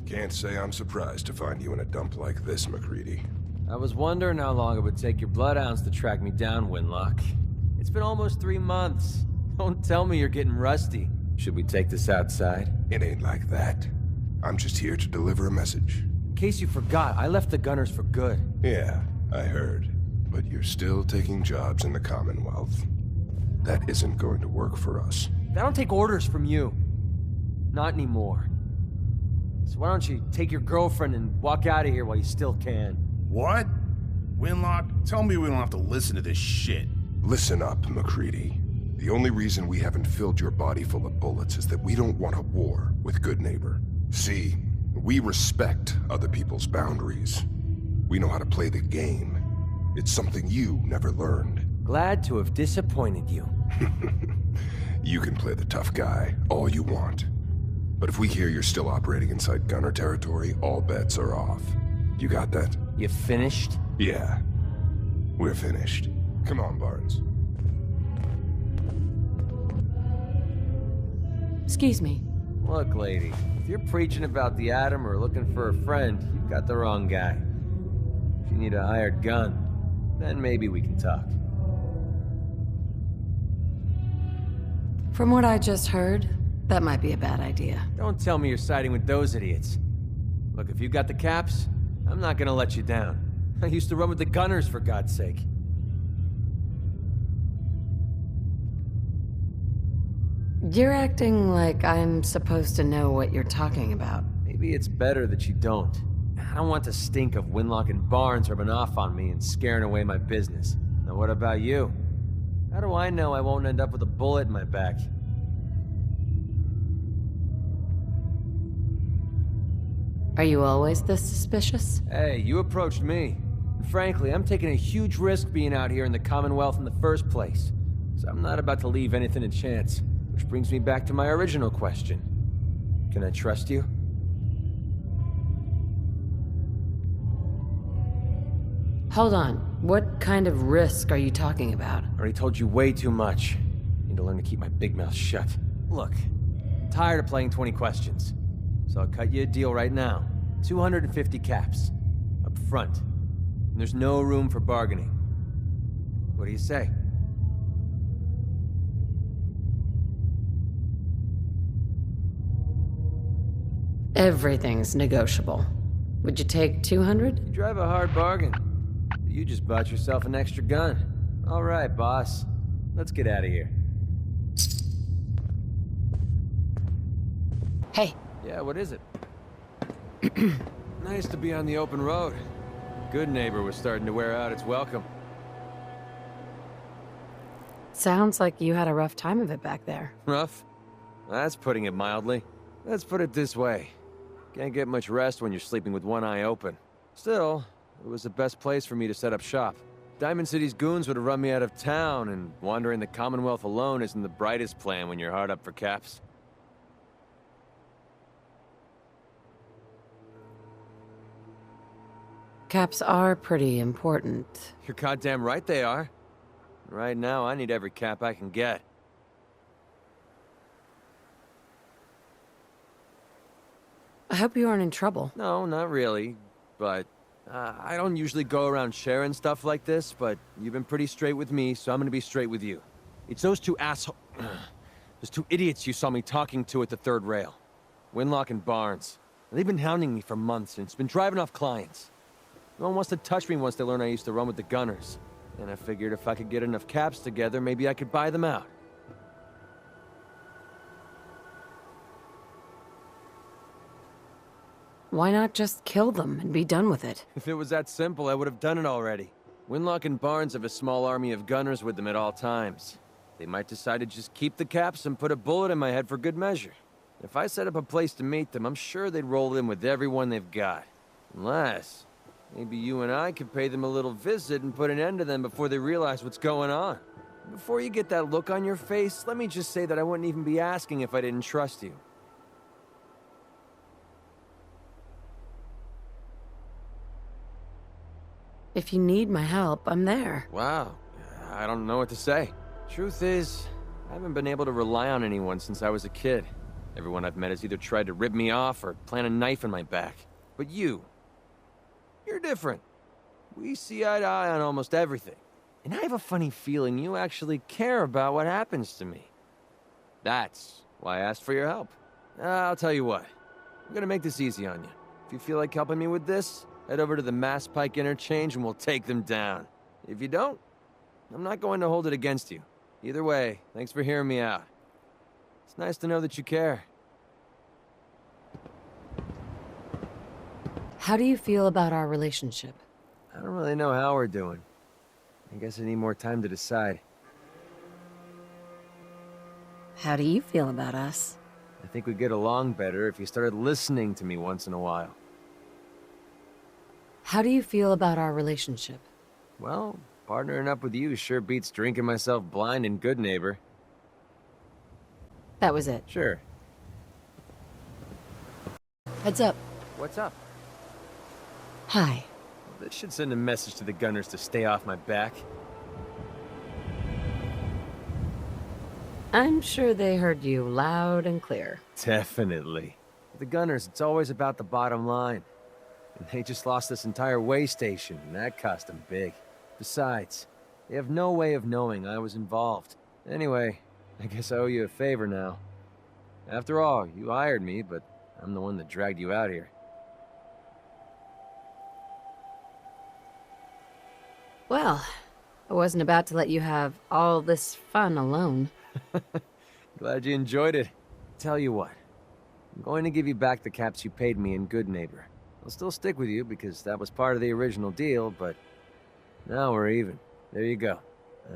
Can't say I'm surprised to find you in a dump like this, MacCready. I was wondering how long it would take your bloodhounds to track me down, Winlock. It's been almost 3 months. Don't tell me you're getting rusty. Should we take this outside? It ain't like that. I'm just here to deliver a message. In case you forgot, I left the Gunners for good. Yeah, I heard. But you're still taking jobs in the Commonwealth. That isn't going to work for us. I don't take orders from you. Not anymore. So why don't you take your girlfriend and walk out of here while you still can? What? Winlock, tell me we don't have to listen to this shit. Listen up, MacCready. The only reason we haven't filled your body full of bullets is that we don't want a war with Good Neighbor. See, we respect other people's boundaries. We know how to play the game. It's something you never learned. Glad to have disappointed you. You can play the tough guy all you want. But if we hear you're still operating inside Gunner territory, all bets are off. You got that? You finished? Yeah. We're finished. Come on, Barnes. Excuse me. Look, lady, if you're preaching about the atom or looking for a friend, you've got the wrong guy. If you need a hired gun, then maybe we can talk. From what I just heard, that might be a bad idea. Don't tell me you're siding with those idiots. Look, if you've got the caps, I'm not gonna let you down. I used to run with the Gunners, for God's sake. You're acting like I'm supposed to know what you're talking about. Maybe it's better that you don't. I don't want the stink of Winlock and Barnes rubbing off on me and scaring away my business. Now what about you? How do I know I won't end up with a bullet in my back? Are you always this suspicious? Hey, you approached me. And frankly, I'm taking a huge risk being out here in the Commonwealth in the first place. So I'm not about to leave anything to chance. Which brings me back to my original question. Can I trust you? Hold on. What kind of risk are you talking about? I already told you way too much. Need to learn to keep my big mouth shut. Look, I'm tired of playing 20 questions. So I'll cut you a deal right now. 250 caps. Up front. And there's no room for bargaining. What do you say? Everything's negotiable. Would you take 200? You drive a hard bargain. You just bought yourself an extra gun. All right, boss. Let's get out of here. Hey. Yeah, what is it? Nice to be on the open road. Good Neighbor was starting to wear out its welcome. Sounds like you had a rough time of it back there. Rough? That's putting it mildly. Let's put it this way. Can't get much rest when you're sleeping with one eye open. Still, it was the best place for me to set up shop. Diamond City's goons would have run me out of town, and wandering the Commonwealth alone isn't the brightest plan when you're hard up for caps. Caps are pretty important. You're goddamn right they are. Right now, I need every cap I can get. I hope you aren't in trouble. No, not really. But I don't usually go around sharing stuff like this, but you've been pretty straight with me, so I'm gonna be straight with you. It's those two those two idiots you saw me talking to at the third rail. Winlock and Barnes. They've been hounding me for months, and it's been driving off clients. No one wants to touch me once they learn I used to run with the Gunners. And I figured if I could get enough caps together, maybe I could buy them out. Why not just kill them and be done with it? If it was that simple, I would have done it already. Winlock and Barnes have a small army of Gunners with them at all times. They might decide to just keep the caps and put a bullet in my head for good measure. If I set up a place to meet them, I'm sure they'd roll in with everyone they've got. Unless, maybe you and I could pay them a little visit and put an end to them before they realize what's going on. Before you get that look on your face, let me just say that I wouldn't even be asking if I didn't trust you. If you need my help, I'm there. Wow, I don't know what to say. Truth is, I haven't been able to rely on anyone since I was a kid. Everyone I've met has either tried to rip me off or plant a knife in my back. But you're different. We see eye to eye on almost everything. And I have a funny feeling you actually care about what happens to me. That's why I asked for your help. I'll tell you what. I'm gonna make this easy on you. If you feel like helping me with this, head over to the Mass Pike interchange and we'll take them down. If you don't, I'm not going to hold it against you. Either way, thanks for hearing me out. It's nice to know that you care. How do you feel about our relationship? I don't really know how we're doing. I guess I need more time to decide. How do you feel about us? I think we'd get along better if you started listening to me once in a while. How do you feel about our relationship? Well, partnering up with you sure beats drinking myself blind in Good Neighbor. That was it. Sure. Heads up. What's up? Hi. This should send a message to the gunners to stay off my back. I'm sure they heard you loud and clear. Definitely. With the gunners, it's always about the bottom line. And they just lost this entire way station, and that cost them big. Besides, they have no way of knowing I was involved. Anyway, I guess I owe you a favor now. After all, you hired me, but I'm the one that dragged you out here. Well, I wasn't about to let you have all this fun alone. Glad you enjoyed it. Tell you what, I'm going to give you back the caps you paid me in Good Neighbor. I'll still stick with you because that was part of the original deal, but now we're even. There you go.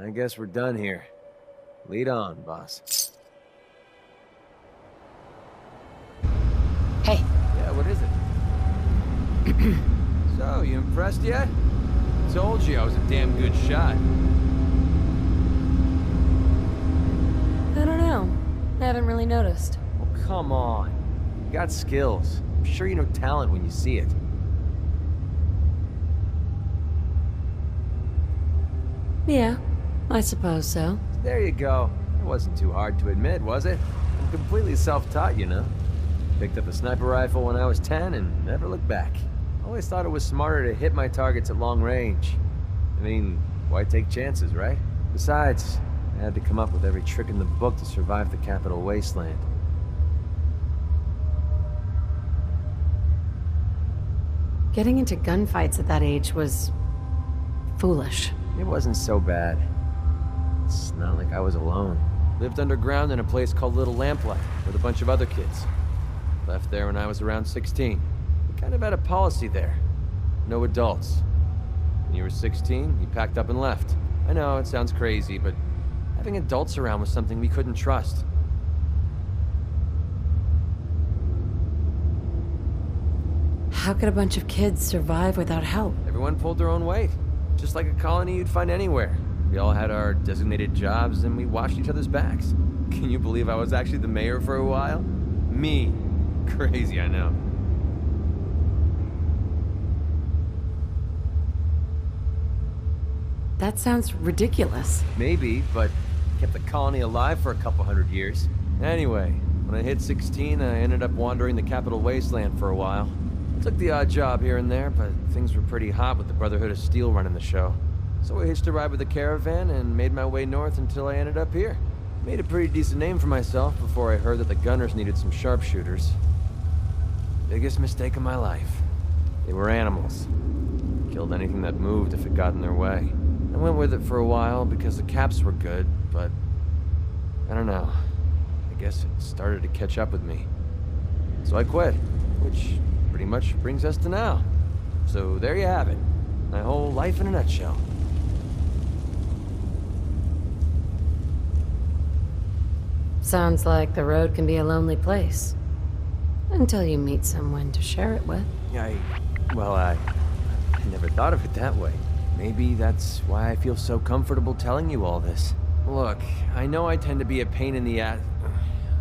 I guess we're done here. Lead on, boss. Hey. Yeah, what is it? So, you impressed yet? Told you I was a damn good shot. I don't know. I haven't really noticed. Oh, come on. You got skills. I'm sure you know talent when you see it. Yeah, I suppose so. There you go. It wasn't too hard to admit, was it? I'm completely self-taught, you know. Picked up a sniper rifle when I was 10 and never looked back. Always thought it was smarter to hit my targets at long range. I mean, why take chances, right? Besides, I had to come up with every trick in the book to survive the Capital Wasteland. Getting into gunfights at that age was foolish. It wasn't so bad. It's not like I was alone. Lived underground in a place called Little Lamplight with a bunch of other kids. Left there when I was around 16. We kind of had a policy there. No adults. When you were 16, you packed up and left. I know, it sounds crazy, but having adults around was something we couldn't trust. How could a bunch of kids survive without help? Everyone pulled their own weight. Just like a colony you'd find anywhere. We all had our designated jobs and we watched each other's backs. Can you believe I was actually the mayor for a while? Me. Crazy, I know. That sounds ridiculous. Maybe, but kept the colony alive for a couple hundred years. Anyway, when I hit 16, I ended up wandering the Capital Wasteland for a while. Took the odd job here and there, but things were pretty hot with the Brotherhood of Steel running the show. So I hitched a ride with a caravan and made my way north until I ended up here. Made a pretty decent name for myself before I heard that the gunners needed some sharpshooters. Biggest mistake of my life. They were animals. Killed anything that moved if it got in their way. I went with it for a while because the caps were good, but I don't know. I guess it started to catch up with me. So I quit, which pretty much brings us to now. So there you have it. My whole life in a nutshell. Sounds like the road can be a lonely place. Until you meet someone to share it with. I never thought of it that way. Maybe that's why I feel so comfortable telling you all this. Look, I know I tend to be a pain in the ass.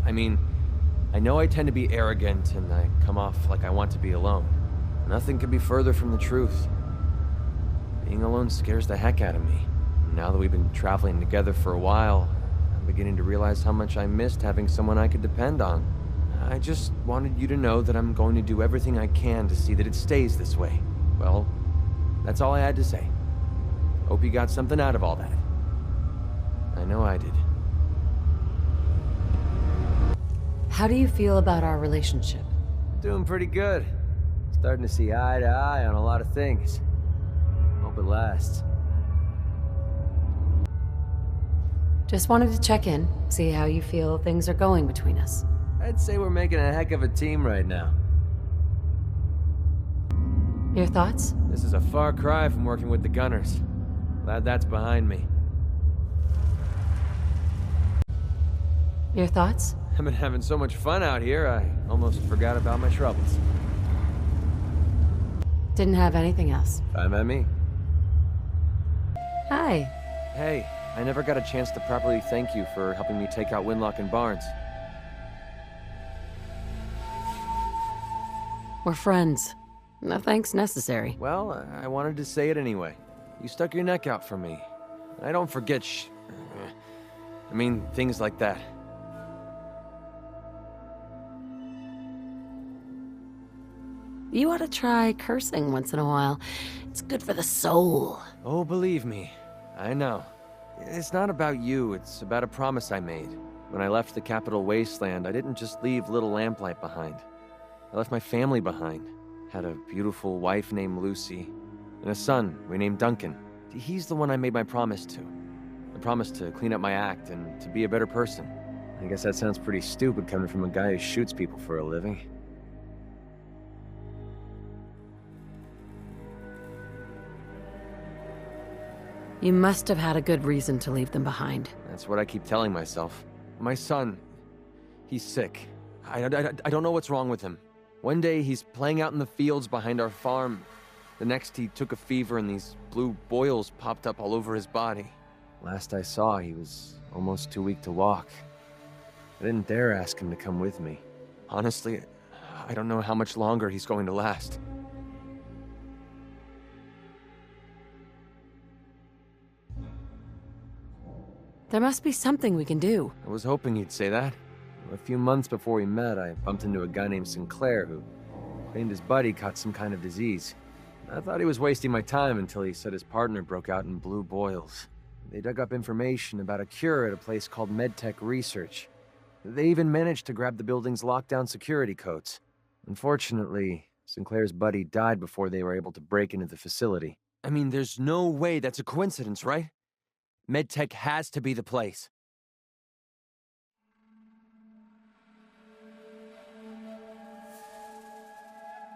I know I tend to be arrogant and I come off like I want to be alone. Nothing could be further from the truth. Being alone scares the heck out of me. Now that we've been traveling together for a while, I'm beginning to realize how much I missed having someone I could depend on. I just wanted you to know that I'm going to do everything I can to see that it stays this way. Well, that's all I had to say. Hope you got something out of all that. I know I did. How do you feel about our relationship? Doing pretty good. Starting to see eye to eye on a lot of things. Hope it lasts. Just wanted to check in, see how you feel things are going between us. I'd say we're making a heck of a team right now. Your thoughts? This is a far cry from working with the Gunners. Glad that's behind me. Your thoughts? I've been having so much fun out here, I almost forgot about my troubles. Didn't have anything else. Fine by me. Hi. Hey, I never got a chance to properly thank you for helping me take out Winlock and Barnes. We're friends. No thanks necessary. Well, I wanted to say it anyway. You stuck your neck out for me. I don't forget I mean, things like that. You ought to try cursing once in a while. It's good for the soul. Oh, believe me, I know. It's not about you, it's about a promise I made. When I left the Capital Wasteland, I didn't just leave little Lamplight behind. I left my family behind. Had a beautiful wife named Lucy, and a son renamed Duncan. He's the one I made my promise to. I promised to clean up my act and to be a better person. I guess that sounds pretty stupid coming from a guy who shoots people for a living. You must have had a good reason to leave them behind. That's what I keep telling myself. My son, he's sick. I don't know what's wrong with him. One day he's playing out in the fields behind our farm. The next he took a fever and these blue boils popped up all over his body. Last I saw, he was almost too weak to walk. I didn't dare ask him to come with me. Honestly, I don't know how much longer he's going to last. There must be something we can do. I was hoping he'd say that. A few months before we met, I bumped into a guy named Sinclair who claimed his buddy caught some kind of disease. I thought he was wasting my time until he said his partner broke out in blue boils. They dug up information about a cure at a place called MedTech Research. They even managed to grab the building's lockdown security codes. Unfortunately, Sinclair's buddy died before they were able to break into the facility. I mean, there's no way that's a coincidence, right? MedTech has to be the place.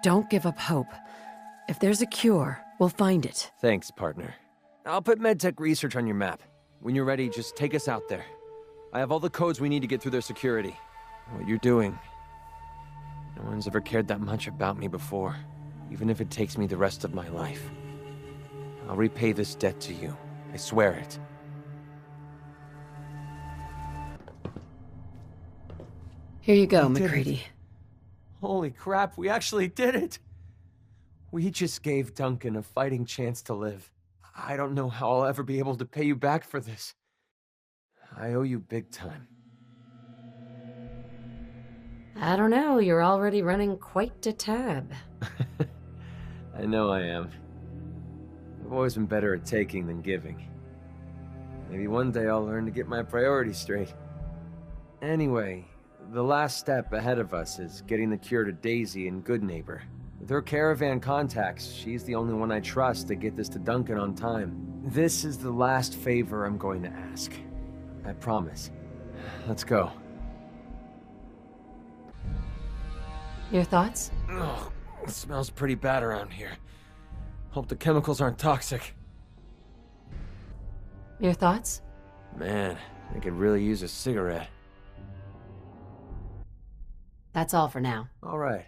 Don't give up hope. If there's a cure, we'll find it. Thanks, partner. I'll put MedTech Research on your map. When you're ready, just take us out there. I have all the codes we need to get through their security. What you're doing. No one's ever cared that much about me before, even if it takes me the rest of my life. I'll repay this debt to you. I swear it. Here you go, We did MacCready. Holy crap, we actually did it! We just gave Duncan a fighting chance to live. I don't know how I'll ever be able to pay you back for this. I owe you big time. I don't know, you're already running quite a tab. I know I am. I've always been better at taking than giving. Maybe one day I'll learn to get my priorities straight. Anyway, the last step ahead of us is getting the cure to Daisy in Good Neighbor. With her caravan contacts, she's the only one I trust to get this to Duncan on time. This is the last favor I'm going to ask. I promise. Let's go. Your thoughts? Ugh, it smells pretty bad around here. Hope the chemicals aren't toxic. Your thoughts? Man, I could really use a cigarette. That's all for now. All right.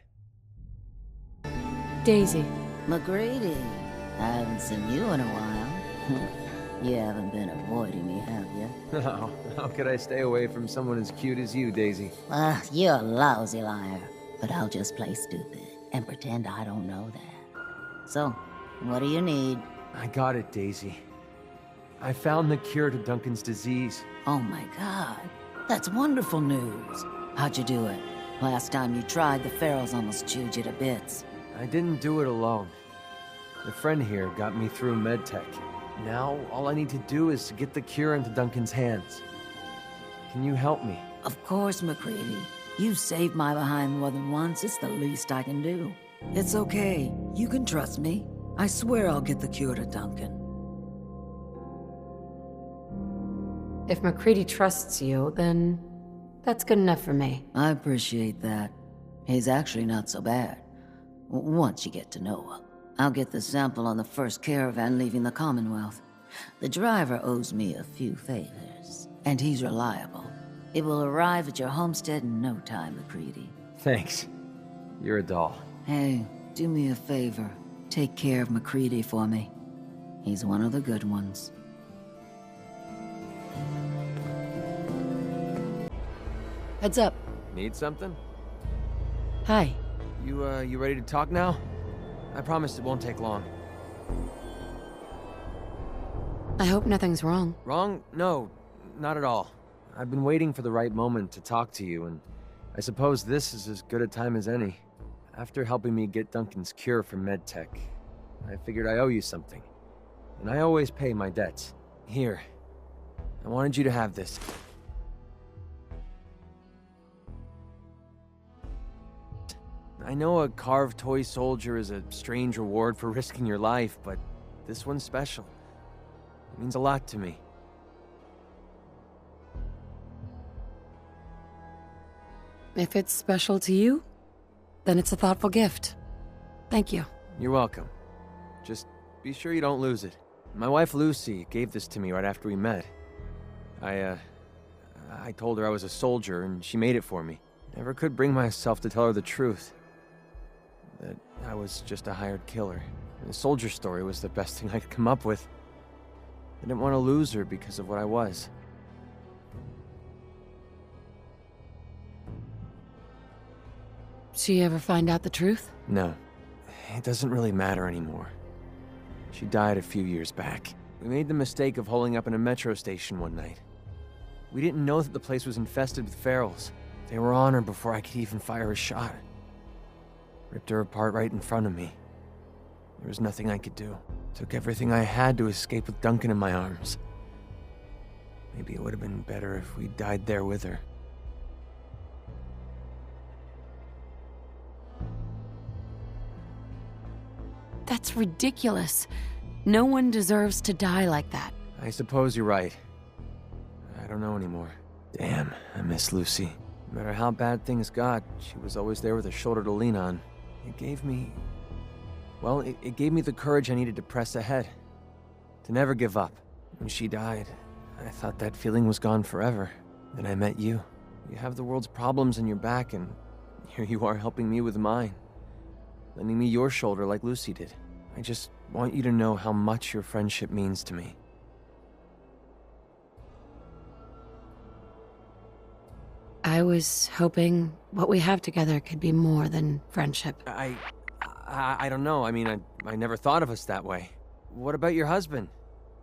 Daisy. MacCready, I haven't seen you in a while. You haven't been avoiding me, have you? How could I stay away from someone as cute as you, Daisy? You're a lousy liar. But I'll just play stupid and pretend I don't know that. So, what do you need? I got it, Daisy. I found the cure to Duncan's disease. Oh my god, that's wonderful news. How'd you do it? Last time you tried, the ferals almost chewed you to bits. I didn't do it alone. A friend here got me through medtech. Now, all I need to do is to get the cure into Duncan's hands. Can you help me? Of course, MacCready. You've saved my behind more than once. It's the least I can do. It's okay. You can trust me. I swear I'll get the cure to Duncan. If MacCready trusts you, then that's good enough for me. I appreciate that. He's actually not so bad. Once you get to know him. I'll get the sample on the first caravan leaving the Commonwealth. The driver owes me a few favors, and he's reliable. It will arrive at your homestead in no time, MacCready. Thanks. You're a doll. Hey, do me a favor. Take care of MacCready for me. He's one of the good ones. Heads up. Need something? Hi. You ready to talk now? I promise it won't take long. I hope nothing's wrong. Wrong? No, not at all. I've been waiting for the right moment to talk to you, and I suppose this is as good a time as any. After helping me get Duncan's cure for medtech, I figured I owe you something. And I always pay my debts. Here. I wanted you to have this. I know a carved toy soldier is a strange reward for risking your life, but this one's special. It means a lot to me. If it's special to you, then it's a thoughtful gift. Thank you. You're welcome. Just be sure you don't lose it. My wife Lucy gave this to me right after we met. I told her I was a soldier and she made it for me. Never could bring myself to tell her the truth. That I was just a hired killer. The soldier story was the best thing I could come up with. I didn't want to lose her because of what I was. She ever find out the truth? No. It doesn't really matter anymore. She died a few years back. We made the mistake of holing up in a metro station one night. We didn't know that the place was infested with ferals. They were on her before I could even fire a shot. Ripped her apart right in front of me. There was nothing I could do. Took everything I had to escape with Duncan in my arms. Maybe it would have been better if we died there with her. That's ridiculous. No one deserves to die like that. I suppose you're right. I don't know anymore. Damn, I miss Lucy. No matter how bad things got, she was always there with a shoulder to lean on. It gave me... well, it gave me the courage I needed to press ahead. To never give up. When she died, I thought that feeling was gone forever. Then I met you. You have the world's problems in your back, and here you are helping me with mine. Lending me your shoulder like Lucy did. I just want you to know how much your friendship means to me. I was hoping what we have together could be more than friendship. I don't know. I mean, I never thought of us that way. What about your husband?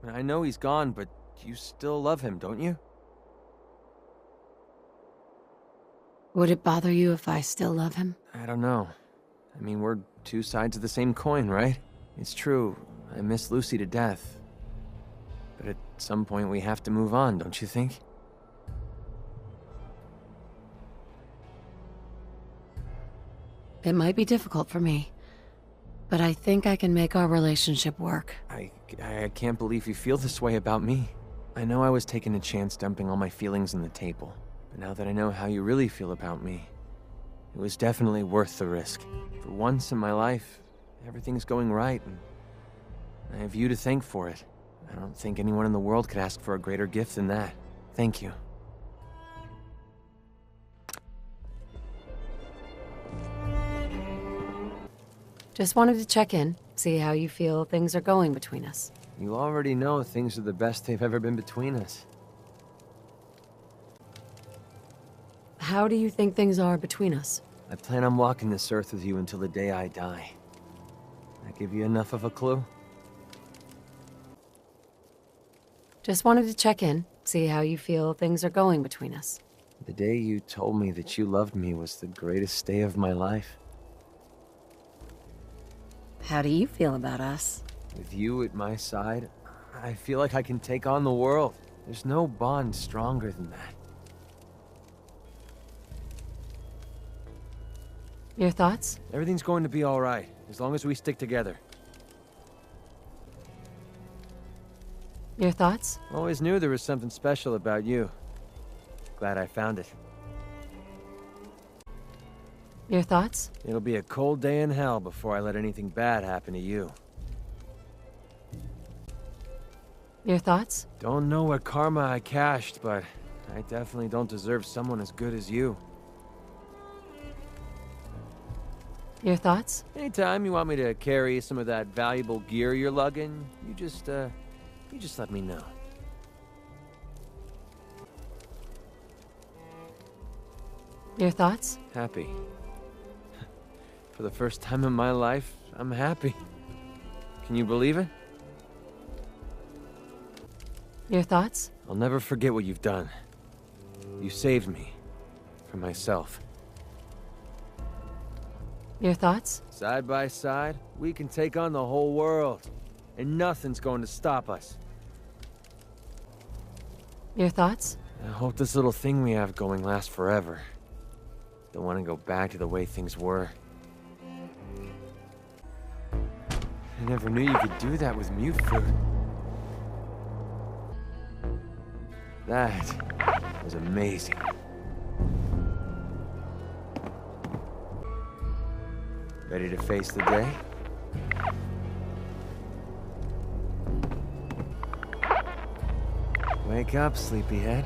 I know he's gone, but you still love him, don't you? Would it bother you if I still love him? I don't know. I mean, we're two sides of the same coin, right? It's true, I miss Lucy to death. But at some point we have to move on, don't you think? It might be difficult for me, but I think I can make our relationship work. I can't believe you feel this way about me. I know I was taking a chance dumping all my feelings on the table, but now that I know how you really feel about me, it was definitely worth the risk. For once in my life, everything's going right, and I have you to thank for it. I don't think anyone in the world could ask for a greater gift than that. Thank you. Just wanted to check in, see how you feel things are going between us. You already know things are the best they've ever been between us. How do you think things are between us? I plan on walking this earth with you until the day I die. That give you enough of a clue? Just wanted to check in, see how you feel things are going between us. The day you told me that you loved me was the greatest day of my life. How do you feel about us? With you at my side, I feel like I can take on the world. There's no bond stronger than that. Your thoughts? Everything's going to be all right, as long as we stick together. Your thoughts? Always knew there was something special about you. Glad I found it. Your thoughts? It'll be a cold day in hell before I let anything bad happen to you. Your thoughts? Don't know what karma I cashed, but I definitely don't deserve someone as good as you. Your thoughts? Anytime you want me to carry some of that valuable gear you're lugging, you just let me know. Your thoughts? Happy. For the first time in my life, I'm happy. Can you believe it? Your thoughts? I'll never forget what you've done. You saved me. From myself. Your thoughts? Side by side, we can take on the whole world. And nothing's going to stop us. Your thoughts? I hope this little thing we have going lasts forever. Don't want to go back to the way things were. I never knew you could do that with mute fruit. That was amazing. Ready to face the day? Wake up, sleepyhead.